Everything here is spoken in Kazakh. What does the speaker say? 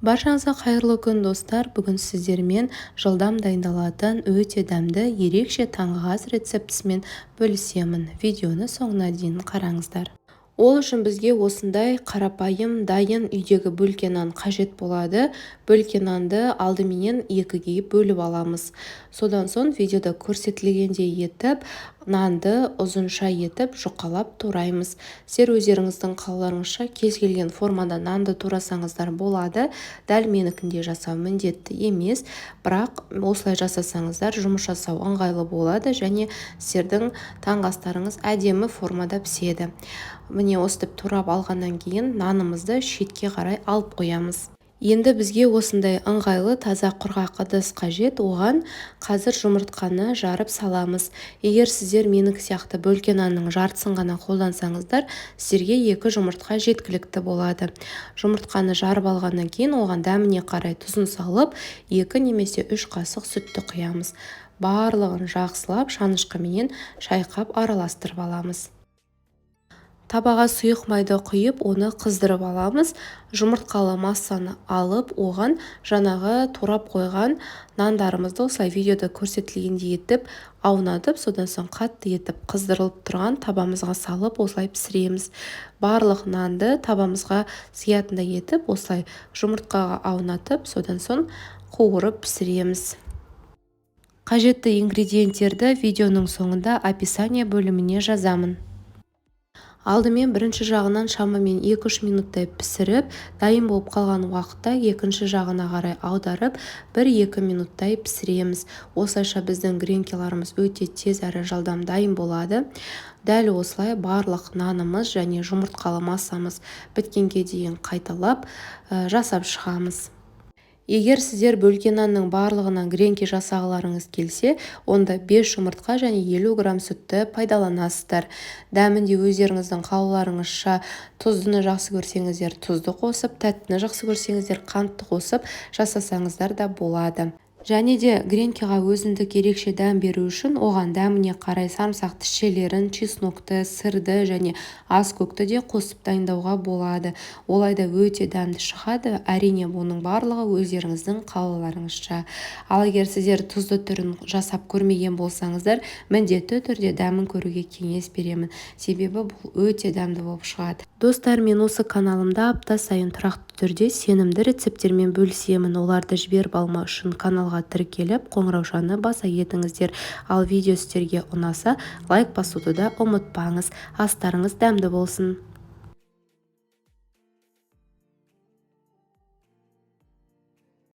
Баршаңызға қайырлы күн достар. Бүгін сіздермен жылдам дайындалатын өте дәмді ерекше таңғы ас рецептісімен бөлісемін. Видеоны соңына дейін қараңыздар. Ол үшін бізге осындай қарапайым дайын үйдегі бөлке нан қажет болады. Бөлке нанды алдыменен екіге бөліп аламыз. Содан соң видеода көрсетілгендей етіп нанды ұзынша етіп жұқалап тураймыз. Сіздер өздеріңіздің қалауларыңызша кез келген формада нанды турасаңыздар болады. Дәл менікіндей жасау міндетті емес, бірақ осылай жасасаңыздар жұмыс жасау ыңғайлы болады және сіздердің таңғы астарыңыз әдемі формада піседі. Міне осытып турап алғаннан кейін нанымызды шетке қарай алып қоямыз. Енді бізге осындай ыңғайлы таза құрғақ ыдыс қажет. Оған қазір жұмыртқаны жарып саламыз. Егер сіздер менікі сияқты бөлке нанның жартысын ғана қолдансаңыздар, сіздерге 2 жұмыртқа жеткілікті болады. Жұмыртқаны жарып алғаннан кейін оған дәміне қарай тұзын салып, 2 немесе 3 қасық сүтті құямыз. Барлығын жақсылап шанышқымен шайқап араластырып аламыз. Табаға сұйық майды құйып, оны қыздырып аламыз. Жұмыртқалы массаны алып, оған жаңағы турап қойған нандарымызды осылай видеода көрсетілгендей етіп аунатып, содан соң қатты етіп қыздырылып тұрған табамызға салып, осылай пісіреміз. Барлық нанды табамызға сиятындай етіп, осылай жұмыртқаға аунатып, содан соң қуырып пісіреміз. Қажетті ингредиенттерді видеоның соңында описание бөліміне жазамын. Алдымен бірінші жағынан шамамен 2-3 минуттай пісіріп, дайын болып қалған уақытта екінші жағына қарай аударып, 1-2 минуттай пісіреміз. Осылайша біздің гренкеларымыз өте тез әрі жылдам дайын болады. Дәл осылай барлық нанымыз және жұмыртқалы массамыз біткенге дейін қайталап жасап шығамыз. Егер сіздер бөлке нанның барлығынан гренки жасағыларыңыз келсе, онда 5 жұмыртқа және 50 грамм сүтті пайдаланасыздар. Дәмінде өздеріңіздің қалауларыңызша тұздыны жақсы көрсеңіздер тұзды қосып, тәттіні жақсы көрсеңіздер қантты қосып жасасаңыздар да болады. Және де гренкиға өзіндік ерекше дәм беру үшін оған дәміне қарай сарымсақты шелерін, чеснокты, сырды және ас көкті де қосып дайындауға болады. Олайда өте дәмді шығады. Әрине бұның барлығы өздеріңіздің қалауларыңызша. Ал егер сіздер тұзды түрін жасап көрмеген болсаңыздар, міндетті түрде дәмін көруге кеңес беремін. Себебі бұл өте дәмді болып шығады. Достар, мен осы каналымда апта сайын тұрақты түрде сенімді рецепттермен бөлісемін. Оларды жіберіп алмау үшін каналға тіркеліп, қоңыраушаны баса кетіңіздер. Ал видео сіздерге ұнаса, лайк басуды да ұмытпаңыз. Астарыңыз дәмді болсын.